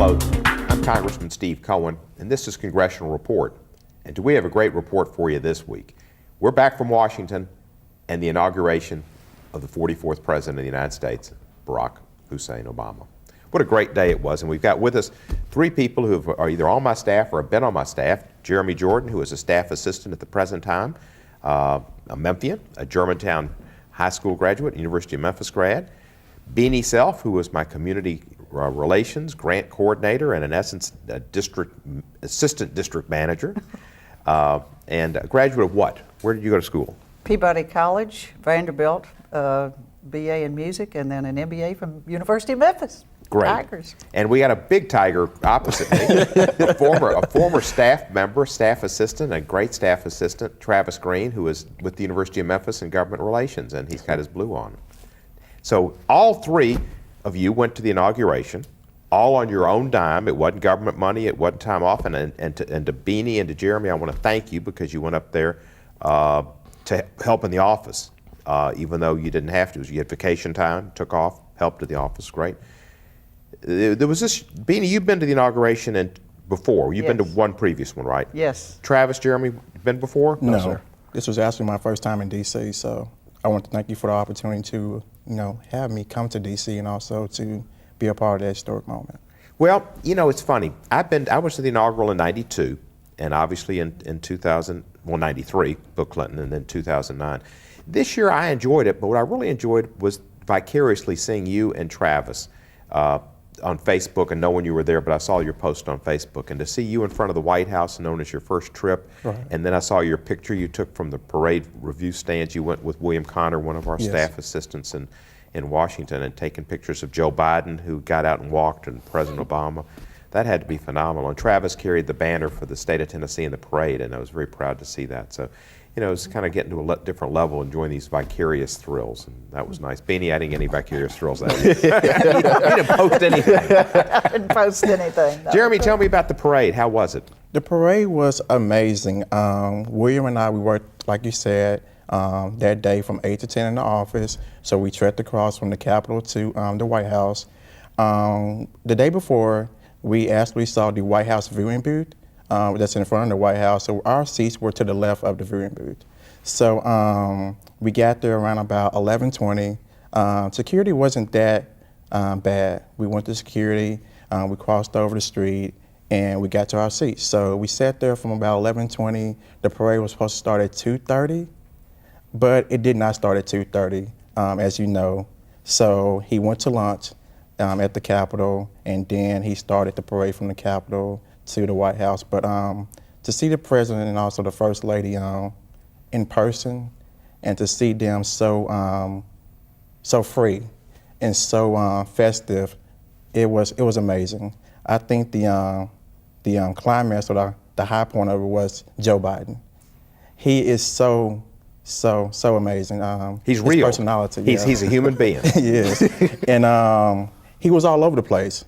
Hello, I'm Congressman Steve Cohen, and this is Congressional Report. And we have a great report for you this week. We're back from Washington and the inauguration of the 44th President of the United States, Barack Hussein Obama. What a great day it was, and we've got with us three people who are either on my staff or have been on my staff. Jeremy Jordan, who is a staff assistant at the present time, a Memphian, a Germantown High School graduate, University of Memphis grad. Beanie Self, who was my community relations grant coordinator and in essence assistant district manager, and a graduate of what? Where did you go to school? Peabody College, Vanderbilt, BA in music, and then an MBA from University of Memphis. Great. Tigers. And we got a big tiger opposite me, a former staff member, staff assistant, a great staff assistant, Travis Green, who is with the University of Memphis in government relations, and he's got his blue on. So all three of you went to the inauguration, all on your own dime. It wasn't government money, it wasn't time off, and to Beanie and to Jeremy, I want to thank you because you went up there to help in the office, even though you didn't have to. You had vacation time, took off, helped at the office, great. There was this, Beanie, you've been to the inauguration before. You've been to one previous one, right? Yes. Travis, Jeremy, been before? No, sir. This was actually my first time in D.C., so I want to thank you for the opportunity to, have me come to D.C. and also to be a part of that historic moment. Well, it's funny. I was to the inaugural in '92, and obviously in 2000, well, '93, Bill Clinton, and then 2009. This year I enjoyed it, but what I really enjoyed was vicariously seeing you and Travis on Facebook, and knowing you were there, but I saw your post on Facebook, and to see you in front of the White House known as your first trip, right. And then I saw your picture you took from the parade review stands. You went with William Connor, one of our staff assistants in Washington, and taking pictures of Joe Biden, who got out and walked, and President Obama. That had to be phenomenal. And Travis carried the banner for the state of Tennessee in the parade, and I was very proud to see that. So, it was kind of getting to a different level, enjoying these vicarious thrills, and that was nice. Beanie, I didn't get any vicarious thrills that year. You didn't post anything. I didn't post anything. No. Jeremy, tell me about the parade. How was it? The parade was amazing. William and I, we worked, like you said, that day from 8 to 10 in the office. So we trekked across from the Capitol to the White House. The day before, we actually saw the White House viewing booth. That's in front of the White House. So our seats were to the left of the viewing booth. So we got there around about 11:20. Security wasn't that bad. We went to security, we crossed over the street, and we got to our seats. So we sat there from about 11:20. The parade was supposed to start at 2:30, but it did not start at 2:30, as you know. So he went to lunch at the Capitol, and then he started the parade from the Capitol to the White House. But to see the president and also the first lady in person, and to see them so free and so festive, it was amazing. I think the climax or the high point of it was Joe Biden. He is so amazing. He's his real. Personality. He's a human being. He is, and he was all over the place.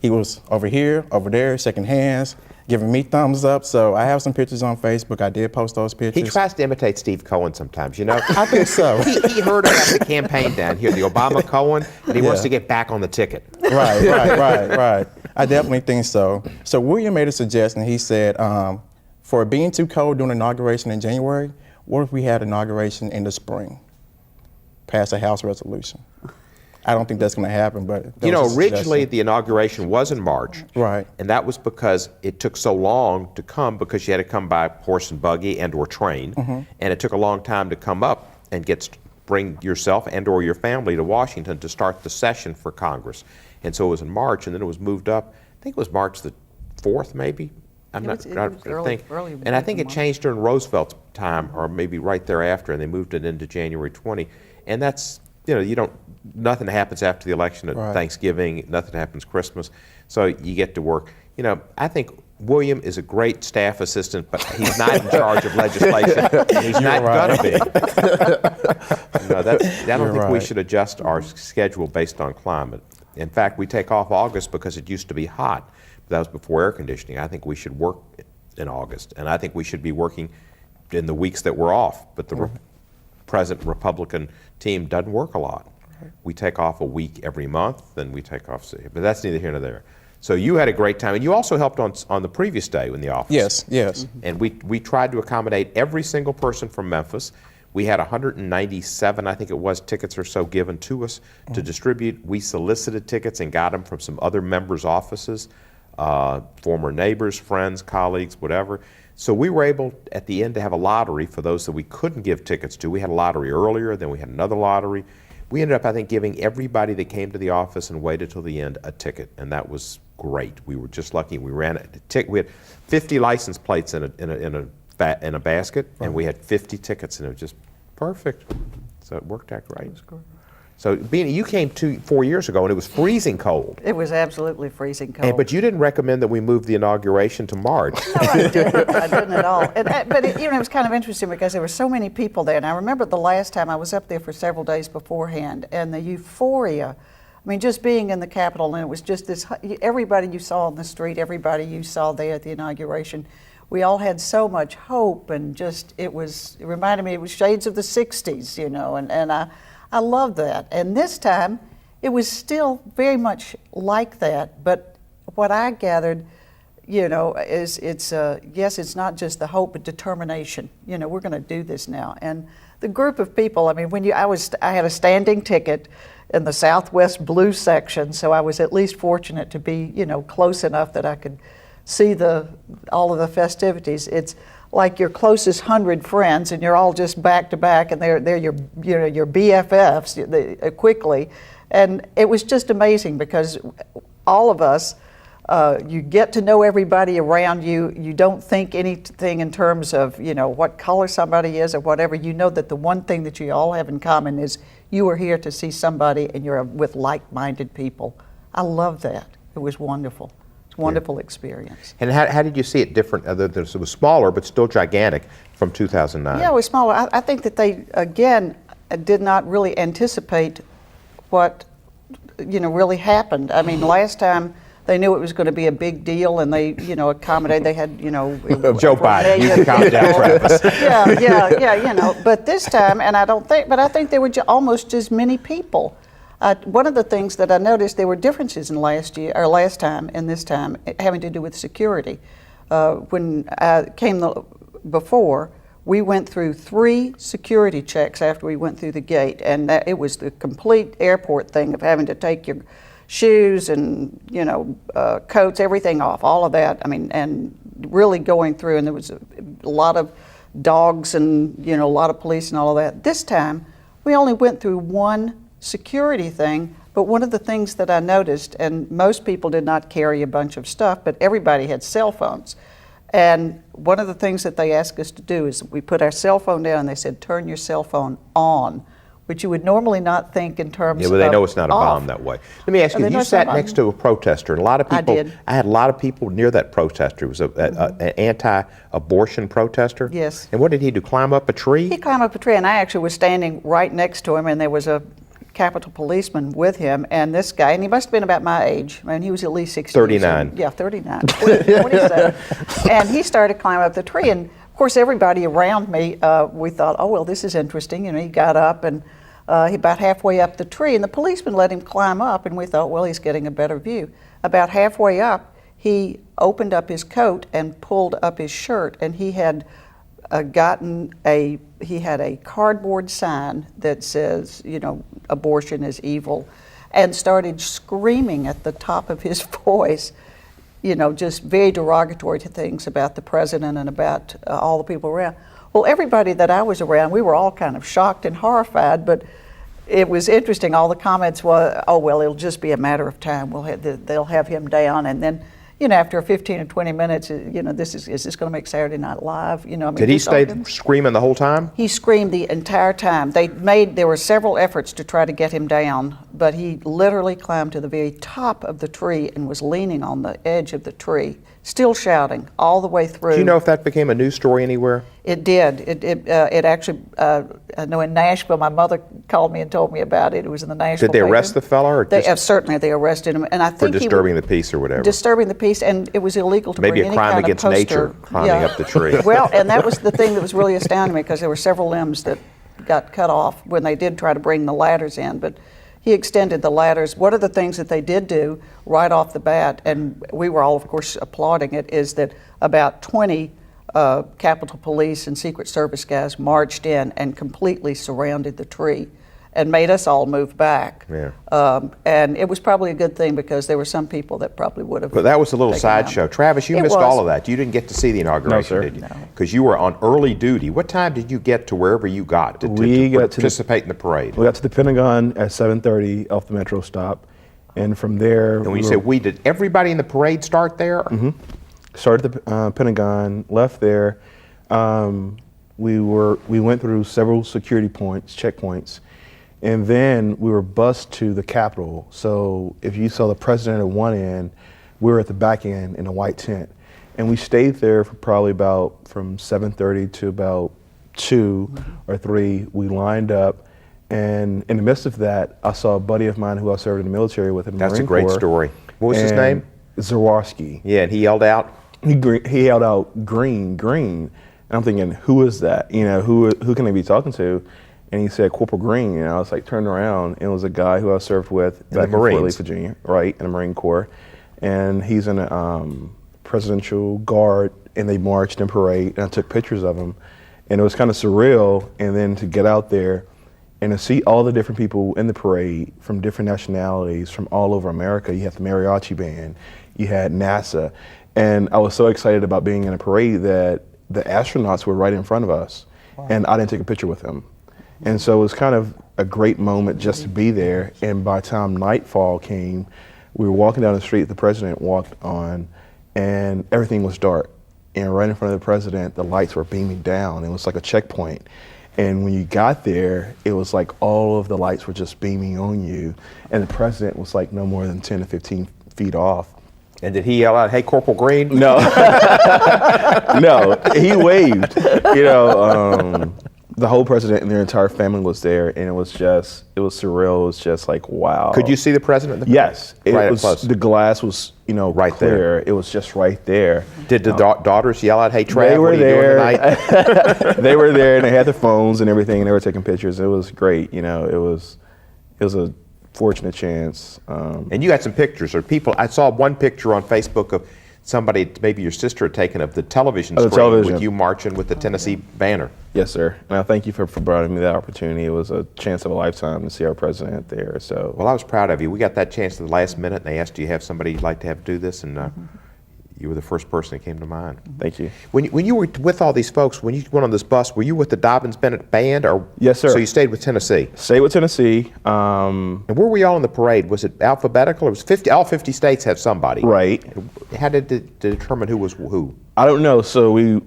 He was over here, over there, shaking hands, giving me thumbs up. So I have some pictures on Facebook. I did post those pictures. He tries to imitate Steve Cohen sometimes, I think so. He heard about the campaign down here, the Obama Cohen, and he wants to get back on the ticket. Right. I definitely think so. So William made a suggestion. He said, for it being too cold during inauguration in January, what if we had inauguration in the spring? Pass a House resolution. I don't think that's going to happen, but originally the inauguration was in March, right? And that was because it took so long to come, because you had to come by horse and buggy and/or train, and it took a long time to come up and bring yourself and/or your family to Washington to start the session for Congress. And so it was in March, and then it was moved up. I think it was March the 4th, maybe. I'm not. I think, and I think it changed during Roosevelt's time, or maybe right thereafter, and they moved it into January 20. And that's. Nothing happens after the election at Thanksgiving, nothing happens Christmas, so you get to work. I think William is a great staff assistant, but he's not in charge of legislation, and he's not gonna be. I don't think we should adjust our schedule based on climate. In fact, we take off August because it used to be hot. That was before air conditioning. I think we should work in August, and I think we should be working in the weeks that we're off, but the present Republican team doesn't work a lot. We take off a week every month, then we take off, but that's neither here nor there. So you had a great time, and you also helped on the previous day in the office. Yes, yes. And we tried to accommodate every single person from Memphis. We had 197, I think it was, tickets or so given to us to distribute. We solicited tickets and got them from some other members' offices, former neighbors, friends, colleagues, whatever. So we were able, at the end, to have a lottery for those that we couldn't give tickets to. We had a lottery earlier, then we had another lottery. We ended up, I think, giving everybody that came to the office and waited till the end a ticket, and that was great. We were just lucky. We ran a ticket. We had 50 license plates in a basket, and we had 50 tickets, and it was just perfect. So it worked out great. So, Beanie, you came 4 years ago, and it was freezing cold. It was absolutely freezing cold. But you didn't recommend that we move the inauguration to March. No, I didn't. I didn't at all. But it was kind of interesting because there were so many people there. And I remember the last time I was up there for several days beforehand, and the euphoria. I mean, just being in the Capitol, and it was just this, everybody you saw on the street, everybody you saw there at the inauguration, we all had so much hope, and just, it reminded me, it was shades of the 60s, and I love that. And this time, it was still very much like that, but what I gathered, is yes, it's not just the hope, but determination. We're going to do this now. And the group of people, I mean, I had a standing ticket in the Southwest Blue section, so I was at least fortunate to be, close enough that I could see all of the festivities. It's like your closest 100 friends, and you're all just back to back, and they're your BFFs quickly, and it was just amazing because all of us, you get to know everybody around you. You don't think anything in terms of what color somebody is or whatever. You know that the one thing that you all have in common is you are here to see somebody, and you're with like-minded people. I love that. It was wonderful. Wonderful experience. And how did you see it different? Other than it was smaller, but still gigantic from 2009. Yeah, it was smaller. I think that they again did not really anticipate what really happened. I mean, last time they knew it was going to be a big deal, and they accommodated. They had Joe Biden. You can calm down, Travis. yeah. But this time, I think there were almost as many people. One of the things that I noticed, there were differences in last time and this time having to do with security. When I came before, we went through 3 security checks after we went through the gate, and it was the complete airport thing of having to take your shoes and coats, everything off, all of that. I mean, and really going through, and there was a lot of dogs and a lot of police and all of that. This time, we only went through 1 security thing, but one of the things that I noticed, and most people did not carry a bunch of stuff, but everybody had cell phones. And one of the things that they asked us to do is we put our cell phone down, and they said, turn your cell phone on, which you would normally not think in terms of Yeah, but they know it's not a bomb that way. Let me ask you, you sat next to a protester, and a lot of people, I did. I had a lot of people near that protester. It was an anti-abortion protester. Yes. And what did he do, climb up a tree? He climbed up a tree, and I actually was standing right next to him, and there was a Capitol policeman with him, and this guy, and he must have been about my age. I mean, he was at least 60. 39. Yeah, 39, 27. And he started climbing up the tree, and of course, everybody around me, we thought, oh, well, this is interesting. He got up, and he about halfway up the tree, and the policeman let him climb up, and we thought, well, he's getting a better view. About halfway up, he opened up his coat and pulled up his shirt, and he had he had a cardboard sign that says, abortion is evil, and started screaming at the top of his voice, just very derogatory to things about the president and about all the people around. Well, everybody that I was around, we were all kind of shocked and horrified, but it was interesting. All the comments were, oh, well, it'll just be a matter of time. They'll have him down, and then after 15 or 20 minutes, is this going to make Saturday Night Live? Did he stay screaming the whole time? He screamed the entire time. There were several efforts to try to get him down, but he literally climbed to the very top of the tree and was leaning on the edge of the tree, still shouting all the way through. Do you know if that became a news story anywhere? It did. It actually, I know in Nashville, my mother called me and told me about it. It was in the Nashville Did they arrest paper. the fella? Or Certainly they arrested him. And I think for disturbing the peace or whatever? Disturbing the peace, and it was illegal to Maybe bring a any crime kind against of poster. nature, climbing up the tree. Well, and that was the thing that was really astounding me, because there were several limbs that got cut off when they did try to bring the ladders in. But he extended the ladders. One of the things that they did do right off the bat, and we were all, of course, applauding it, is that about 20 Capitol Police and Secret Service guys marched in and completely surrounded the tree and made us all move back. Yeah. And it was probably a good thing because there were some people that probably would have. But that was a little taken out. sideshow. Travis, you It missed was. all of that. You didn't get to see the inauguration, sir. did you? No. Because you were on early duty. What time did you get to wherever you got to We got to the- participate in the parade? We got to the Pentagon at 7:30 off the metro stop, and from there And when you say we, did everybody in the parade start there? Mm-hmm. Started at the Pentagon, left there. We went through several security points, checkpoints, and then we were bused to the Capitol. So if you saw the president at one end, we were at the back end in a white tent, and we stayed there for probably about from 7:30 to about 2 or 3. We lined up, and in the midst of that, I saw a buddy of mine who I served in the military with in the That's a Marine great Corps. story. What was his and name? Zawarski. Yeah, and he yelled out. He held out green, and I'm thinking, who is that? You know, who can they be talking to? And he said Corporal Green, and I was like, turned around, and it was a guy who I served with the back in Fort Lee, Marines. Virginia, right, in the Marine Corps, and he's in a Presidential Guard, and they marched in parade, and I took pictures of him, and it was kind of surreal, and then to get out there and to see all the different people in the parade from different nationalities from all over America. You had the mariachi band, you had NASA, and I was so excited about being in a parade that the astronauts were right in front of us, and I didn't take a picture with them. And so it was kind of a great moment just to be there, and by the time nightfall came, we were walking down the street, the president walked on, and everything was dark. And right in front of the president, the lights were beaming down. It was like a checkpoint. And when you got there, it was like all of the lights were just beaming on you. And the president was like no more than 10 to 15 feet off. And did he yell out, "Hey, Corporal Green"? No, no, he waved. You know, the whole president and their entire family was there, and it was surreal. It was just like, wow. Could you see the president? In the Yes, it Right up was. close. The glass was, Right clear. there. It was just right there. Did the daughters yell out, "Hey, Trav, They were what are you there. doing tonight"? They were there, and they had their phones and everything, and they were taking pictures. It was great. You know, it was a fortunate chance. And you got some pictures, or people. I saw one picture on Facebook of somebody, maybe your sister, had taken of the television Oh, the screen television. with you marching with the Tennessee banner. Yes, sir. And I thank you for providing me that opportunity. It was a chance of a lifetime to see our president there. So, Well, I was proud of you. We got that chance at the last minute, and they asked, "Do you have somebody you'd like to have do this?" And you were the first person that came to mind. thank you. When you were with all these folks, when you went on this bus, were you with the Dobbins Bennett Band, or Yes, sir. So you stayed with Tennessee. Stay with Tennessee. And where were y'all in the parade? Was it alphabetical? It was 50. All 50 states have somebody. Right. How did it determine who was who? I don't know. So we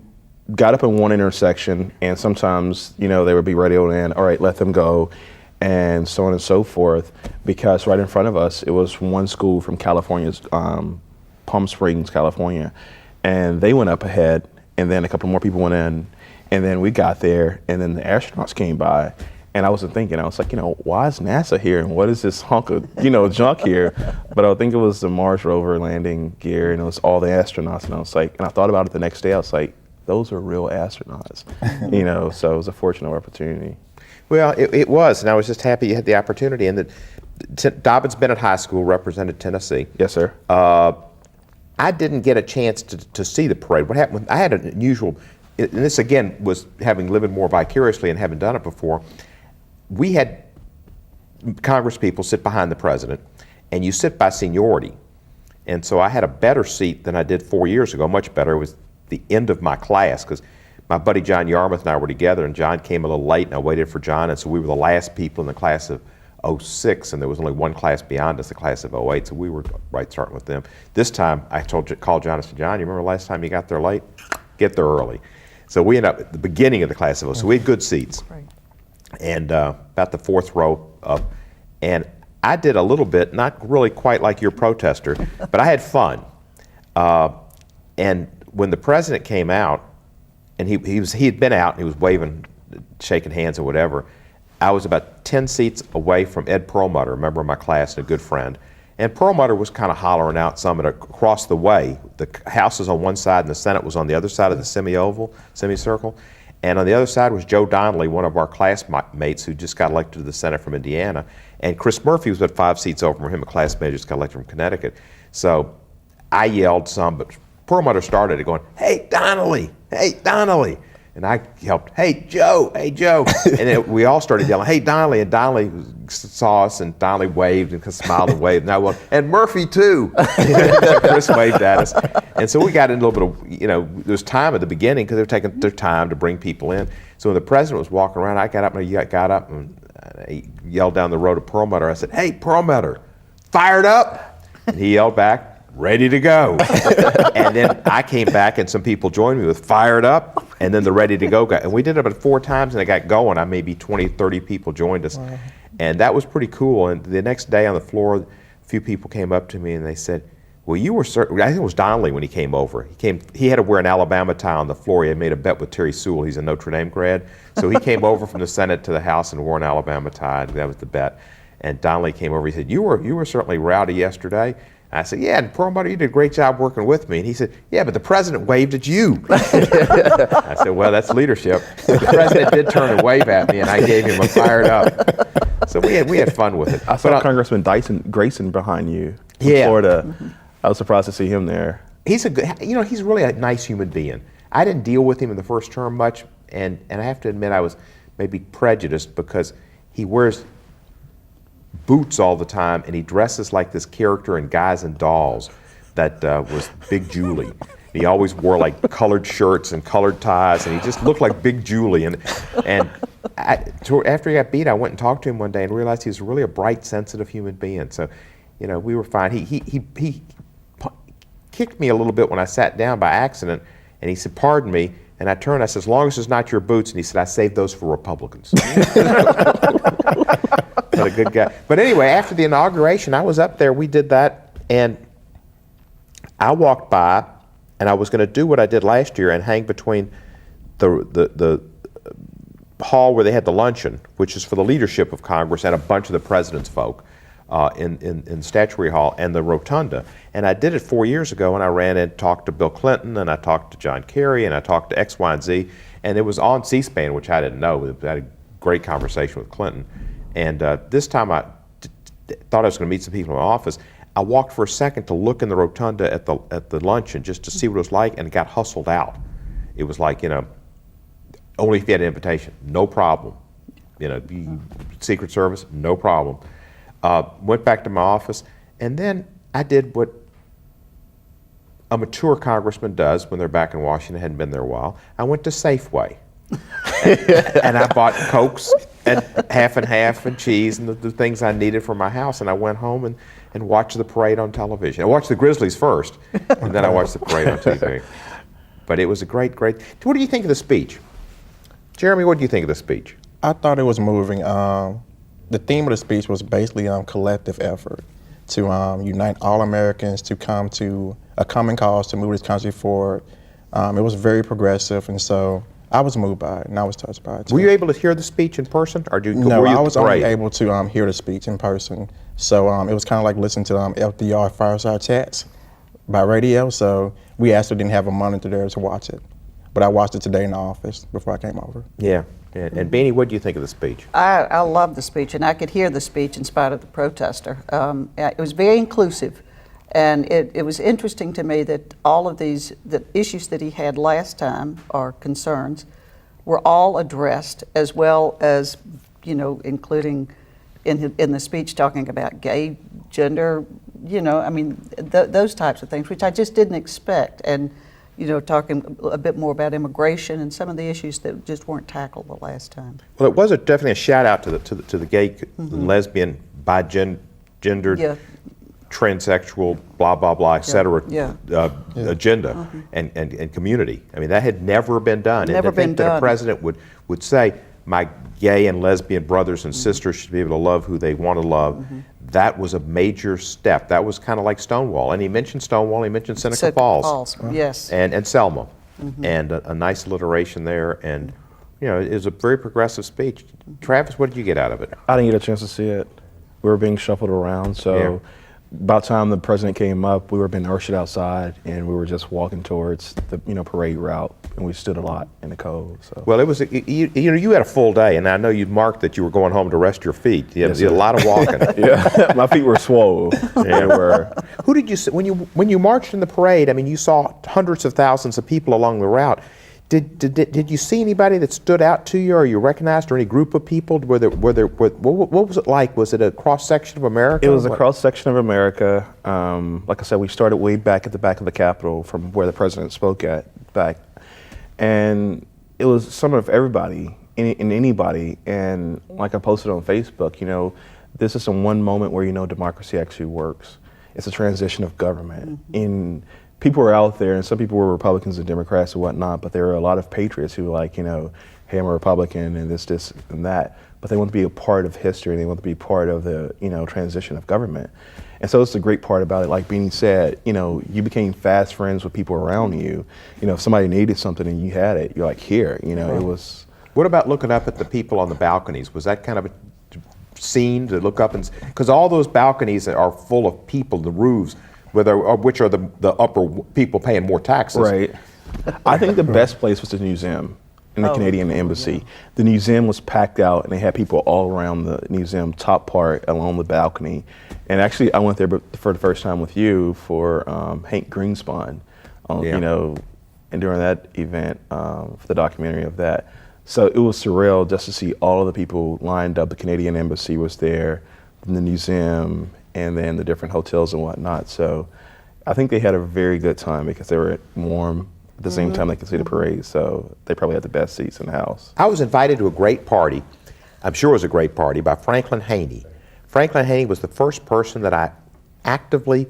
got up in one intersection, and sometimes, they would be radioed in, all right, let them go, and so on and so forth, because right in front of us, it was one school from California's Palm Springs, California, and they went up ahead, and then a couple more people went in, and then we got there, and then the astronauts came by, and I wasn't thinking, I was like, why is NASA here, and what is this hunk of, junk here? But I think it was the Mars rover landing gear, and it was all the astronauts, and I was like, and I thought about it the next day, I was like, those are real astronauts, so it was a fortunate opportunity. Well, it was, and I was just happy you had the opportunity. And that Dobbins Bennett High School represented Tennessee. Yes, sir. I didn't get a chance to see the parade. What happened? I had an unusual, and this again was having lived more vicariously and having done it before. We had Congress people sit behind the president, and you sit by seniority. And so I had a better seat than I did 4 years ago, much better. It was the end of my class, because my buddy John Yarmouth and I were together, and John came a little late, and I waited for John, and so we were the last people in the class of '06, and there was only one class beyond us, the class of '08, so we were right starting with them. This time, I called John and said, "John, you remember last time you got there late? Get there early." So we ended up at the beginning of the class of '06, so we had good seats. Right. And about the fourth row up, and I did a little bit, not really quite like your protester, but I had fun. And when the president came out, and he had been out, and he was waving, shaking hands or whatever, I was about 10 seats away from Ed Perlmutter, a member of my class and a good friend. And Perlmutter was kind of hollering out some across the way. The House was on one side and the Senate was on the other side of the semicircle. And on the other side was Joe Donnelly, one of our classmates who just got elected to the Senate from Indiana. And Chris Murphy was about 5 seats over from him, a classmate who just got elected from Connecticut. So I yelled some, but Perlmutter started it going, "Hey, Donnelly, hey, Donnelly." And I helped, "Hey, Joe, hey, Joe." And then we all started yelling, "Hey, Donnelly." And Donnelly saw us, and Donnelly waved and smiled and waved. And I went, "And Murphy, too." So Chris waved at us. And so we got in a little bit of, there was time at the beginning because they were taking their time to bring people in. So when the president was walking around, I got up and I yelled down the road to Perlmutter. I said, "Hey, Perlmutter, fired up?" And he yelled back, "Ready to go." And then I came back and some people joined me with "fired up" and then the "ready to go" guy. And we did it about 4 times and it got going. Maybe 20, 30 people joined us. Wow. And that was pretty cool. And the next day on the floor, a few people came up to me and they said, "Well, you were certain," I think it was Donnelly when he came over. He had to wear an Alabama tie on the floor. He had made a bet with Terry Sewell. He's a Notre Dame grad. So he came over from the Senate to the House and wore an Alabama tie. And that was the bet. And Donnelly came over. He said, you were certainly rowdy yesterday." I said, "Yeah, and Perlmutter, you did a great job working with me." And he said, "Yeah, but the president waved at you." I said, "Well, that's leadership." But the president did turn and wave at me, and I gave him a fired up. So we had fun with it. I saw Congressman Grayson behind you from Yeah. Florida. I was surprised to see him there. He's he's really a nice human being. I didn't deal with him in the first term much, and I have to admit I was maybe prejudiced because he wears boots all the time, and he dresses like this character in Guys and Dolls that was Big Julie. He always wore like colored shirts and colored ties, and he just looked like Big Julie. And after he got beat, I went and talked to him one day and realized he was really a bright, sensitive human being. So, we were fine. He kicked me a little bit when I sat down by accident, and he said, "Pardon me." And I turned, I said, "As long as it's not your boots." And he said, "I saved those for Republicans." But a good guy. But anyway, after the inauguration, I was up there, we did that, and I walked by, and I was going to do what I did last year and hang between the hall where they had the luncheon, which is for the leadership of Congress and a bunch of the president's folk in Statuary Hall, and the rotunda. And I did it 4 years ago, and I ran and talked to Bill Clinton, and I talked to John Kerry, and I talked to X, Y, and Z, and it was on C-SPAN, which I didn't know. I had a great conversation with Clinton. And this time I thought I was going to meet some people in my office. I walked for a second to look in the rotunda at the luncheon just to see what it was like, and got hustled out. It was like, only if you had an invitation, no problem. Secret Service, no problem. Went back to my office, and then I did what a mature congressman does when they're back in Washington. Hadn't been there a while. I went to Safeway, and I bought Cokes and half and cheese and the things I needed for my house. And I went home and watched the parade on television. I watched the Grizzlies first, and then I watched the parade on TV. But it was a great. What do you think of the speech? Jeremy, what do you think of the speech? I thought it was moving. The theme of the speech was basically collective effort to unite all Americans to come to a common cause to move this country forward. It was very progressive, and so I was moved by it, and I was touched by it too. Were you able to hear the speech in person, or No, were you I at was the parade? only able to hear the speech in person. So it was kind of like listening to FDR Fireside Chats by radio. So we actually didn't have a monitor there to watch it, but I watched it today in the office before I came over. Yeah. And Beanie, what do you think of the speech? I love the speech, and I could hear the speech in spite of the protester. It was very inclusive, and it was interesting to me that all of the issues that he had last time, or concerns, were all addressed, as well as, including in the speech talking about gay, gender, those types of things, which I just didn't expect. And talking a bit more about immigration and some of the issues that just weren't tackled the last time. Well, it was definitely a shout out to the gay, lesbian, gendered, transsexual, blah blah blah, et cetera, agenda and community. I mean, that had never been done. Never been that done. a president would say, "My gay and lesbian brothers and sisters should be able to love who they want to love." That was a major step. That was kind of like Stonewall. And he mentioned Stonewall, he mentioned Seneca Falls. Yes. And Selma. And a nice alliteration there. And, it was a very progressive speech. Travis, what did you get out of it? I didn't get a chance to see it. We were being shuffled around, so by the time the president came up, we were being ushered outside, and we were just walking towards the parade route, and we stood a lot in the cold. So. Well, it was you had a full day, and I know you marked that you were going home to rest your feet. You had a lot of walking. Yeah, my feet were swollen. They were. Who did you see when you marched in the parade? I mean, you saw hundreds of thousands of people along the route. Did you see anybody that stood out to you, or you recognized, or any group of people? What was it like? Was it a cross section of America? It was a cross section of America. Like I said, we started way back at the back of the Capitol, from where the president spoke back, and it was some of everybody and anybody. And like I posted on Facebook, this is one moment where democracy actually works. It's a transition of government. People were out there, and some people were Republicans and Democrats and whatnot, but there were a lot of patriots who were like, hey, I'm a Republican and this and that, but they want to be a part of history, and they want to be part of the, transition of government. And so it's the great part about it. Like Beanie said, you became fast friends with people around you. If somebody needed something and you had it, you're like, here, it was. What about looking up at the people on the balconies? Was that kind of a scene to look up and, because all those balconies are full of people, the roofs, which are the upper people paying more taxes. Right. I think the best place was the museum in the Canadian Embassy. Yeah. The museum was packed out, and they had people all around the museum top part along the balcony. And actually, I went there for the first time with you for Hank Greenspun, and during that event for the documentary of that. So it was surreal just to see all of the people lined up. The Canadian Embassy was there, the museum, and then the different hotels and whatnot. So I think they had a very good time because they were warm at the same time they could see the parade. So they probably had the best seats in the house. I was invited to a great party, I'm sure it was a great party, by Franklin Haney. Franklin Haney was the first person that I actively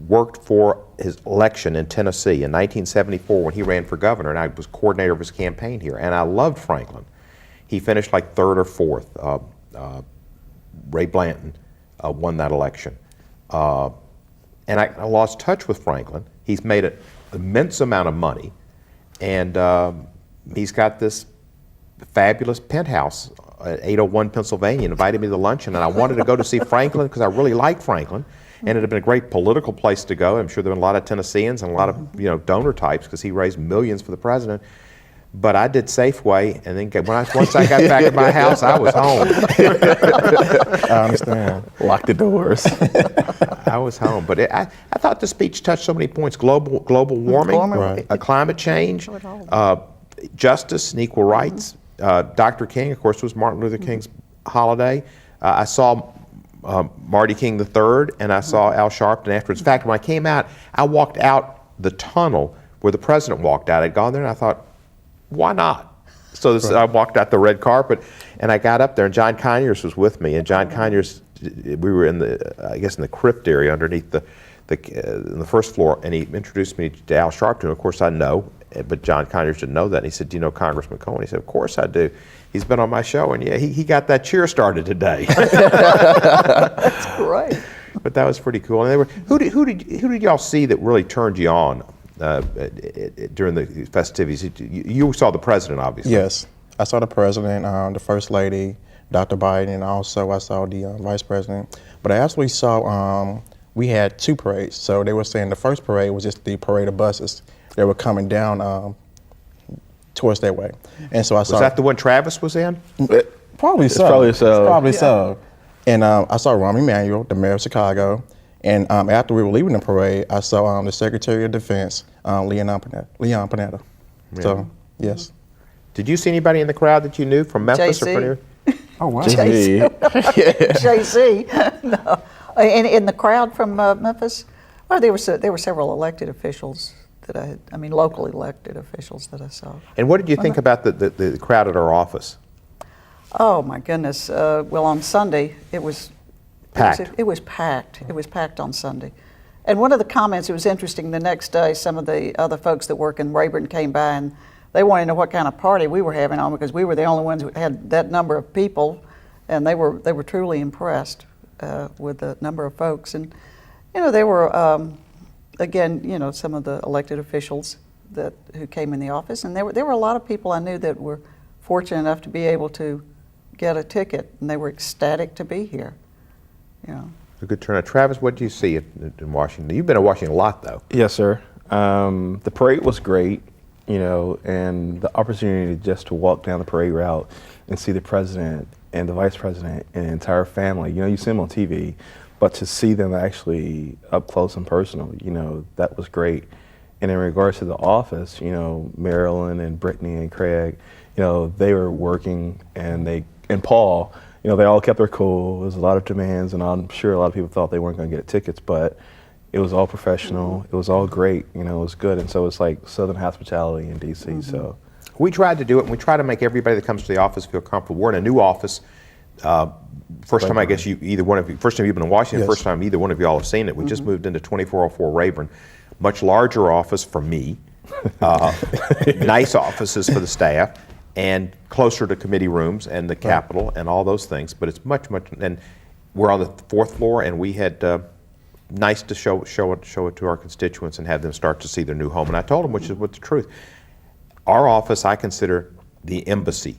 worked for his election in Tennessee in 1974 when he ran for governor, and I was coordinator of his campaign here. And I loved Franklin. He finished like third or fourth. Ray Blanton won that election. And I lost touch with Franklin. He's made an immense amount of money, and he's got this fabulous penthouse at 801 Pennsylvania, and invited me to luncheon, and I wanted to go to see Franklin because I really liked Franklin, and it had been a great political place to go. I'm sure there were a lot of Tennesseans and a lot of donor types because he raised millions for the president. But I did Safeway, and then once I got back to my house, I was home. I understand. Lock the doors. I was home. But I thought the speech touched so many points: global warming, Right. Climate change, justice and equal rights. Dr. King, of course, was Martin Luther King's holiday. I saw Marty King III, and I saw Al Sharpton afterwards. In fact, when I came out, I walked out the tunnel where the president walked out. I'd gone there, and I thought, why not? So I walked out the red carpet, and I got up there, and John Conyers was with me. And John Conyers, we were in the crypt area underneath in the first floor, and he introduced me to Al Sharpton. Of course, I know, but John Conyers didn't know that. And he said, "Do you know Congressman Cohen?" He said, "Of course I do. He's been on my show, and yeah, he got that cheer started today." That's great. But that was pretty cool. And who did y'all see that really turned you on during the festivities? You saw the president, obviously. Yes, I saw the president, the first lady, Dr. Biden, and also I saw the vice president. But I actually saw, we had two parades. So they were saying the first parade was just the parade of buses. They were coming down towards that way. And so I saw. Was that the one Travis was in? Probably so. Probably so. Probably so. And I saw Rahm Emanuel, the mayor of Chicago. And after we were leaving the parade, I saw the Secretary of Defense, Leon Panetta. Yeah. So, yes. Did you see anybody in the crowd that you knew from Memphis or JC. from Oh, wow. JC. No. And in the crowd from Memphis, well, there were several elected officials that locally elected officials that I saw. And what did you think about the crowd at our office? Oh my goodness! Well, on Sunday it was Packed. It was packed. It was packed on Sunday. And one of the comments, it was interesting. The next day, some of the other folks that work in Rayburn came by, and they wanted to know what kind of party we were having on, because we were the only ones who had that number of people, and they were truly impressed with the number of folks. And they were again, some of the elected officials who came in the office, and there were a lot of people I knew that were fortunate enough to be able to get a ticket, and they were ecstatic to be here. A good turnout. Travis, what do you see in Washington? You've been in Washington a lot, though. Yes, sir. The parade was great, you know, and the opportunity just to walk down the parade route and see the president and the vice president and the entire family. You know, you see them on TV, but to see them actually up close and personal, you know, that was great. And in regards to the office, you know, Marilyn and Brittany and Craig, you know, they were working, and Paul, you know, they all kept their cool. There was a lot of demands, and I'm sure a lot of people thought they weren't going to get tickets, but it was all professional. It was all great. You know, it was good. And so it's like Southern hospitality in D.C. So We tried to do it, and we try to make everybody that comes to the office feel comfortable. We're in a new office. First time, I guess, first time you've been in Washington, Yes. first time either one of you all have seen it. We just moved into 2404 Rayburn. Much larger office for me, nice offices for the staff, and closer to committee rooms and the Capitol and all those things. But it's much, and we're on the 4th floor, and we had nice to show it to our constituents and have them start to see their new home. And I told them, which is what the truth. Our office, I consider the embassy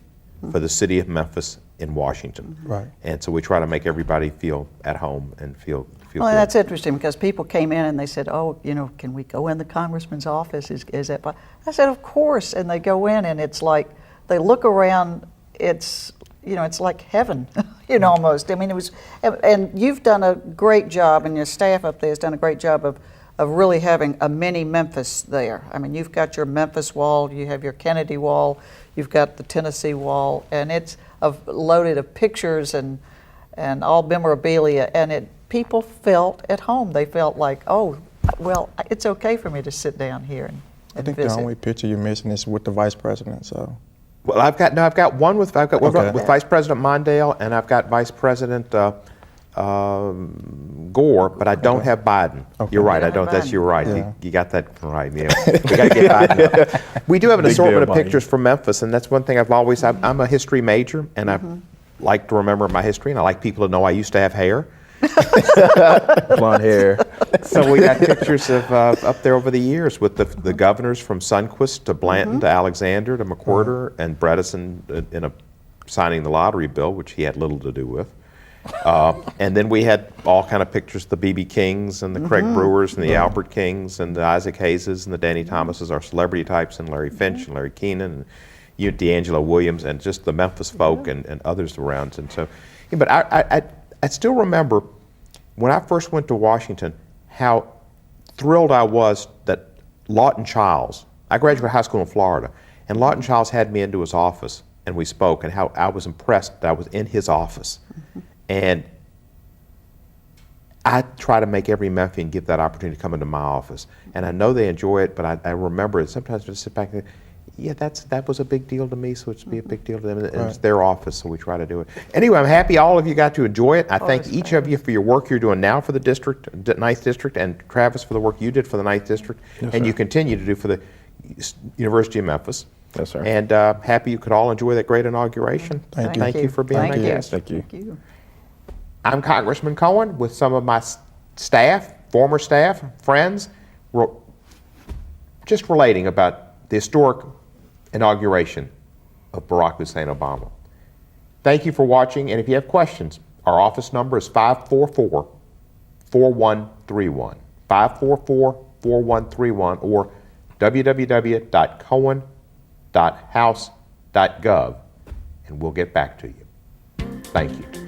for the city of Memphis in Washington. Right. And so we try to make everybody feel at home and feel Well, good. that's interesting because people came in and they said, "Oh, you know, can we go in the congressman's office? Is that?" I said, "Of course." And they go in, and it's like they look around. It's, you know, it's like heaven, you know, almost. I mean, it was, and you've done a great job, and your staff up there has done a great job of really having a mini Memphis there. I mean, you've got your Memphis wall, you have your Kennedy wall, you've got the Tennessee wall, and it's loaded of pictures and all memorabilia, and people felt at home. They felt like, oh, well, it's okay for me to sit down here and I think visit. the only picture you're missing is with the vice president. So Well, I've got one with Okay. with Vice President Mondale, and I've got Vice President Gore, but I don't have Biden. Okay. You're right. You I don't don't. have That's Biden. you're right. Yeah. You got that right. Yeah. We got to get Biden. We do have an Big assortment deal, of pictures from Memphis, and that's one thing I'm a history major, and I like to remember my history, and I like people to know I used to have hair. blonde hair. So we got pictures of up there over the years with the governors from Sunquist to Blanton to Alexander to McWhirter and Bredesen signing the lottery bill, which he had little to do with. And then we had all kind of pictures, the B.B. Kings and the Craig Brewers and the Albert Kings and the Isaac Hayeses and the Danny Thomases, our celebrity types, and Larry Finch and Larry Keenan and D'Angelo Williams and just the Memphis folk and others around. And so, yeah, but I still remember when I first went to Washington, how thrilled I was that Lawton Childs, I graduated high school in Florida, and Lawton Childs had me into his office and we spoke, and how I was impressed that I was in his office. And I try to make every Memphian give that opportunity to come into my office. And I know they enjoy it, but I remember it. Sometimes I just sit back and think, yeah, that was a big deal to me, so it's be a big deal to them. And it's their office, so we try to do it. Anyway, I'm happy all of you got to enjoy it. I thank it's each of you for your work you're doing now for the district, 9th District, and Travis for the work you did for the 9th District, and you continue to do for the University of Memphis. Yes, sir. And happy you could all enjoy that great inauguration. Thank you. Thank you for being Thank my you. guest. Thank you. Thank you. I'm Congressman Cohen with some of my staff, former staff, friends, just relating about the historic inauguration of Barack Hussein Obama. Thank you for watching, and if you have questions, our office number is 544-4131, 544-4131, or www.cohen.house.gov, and we'll get back to you. Thank you.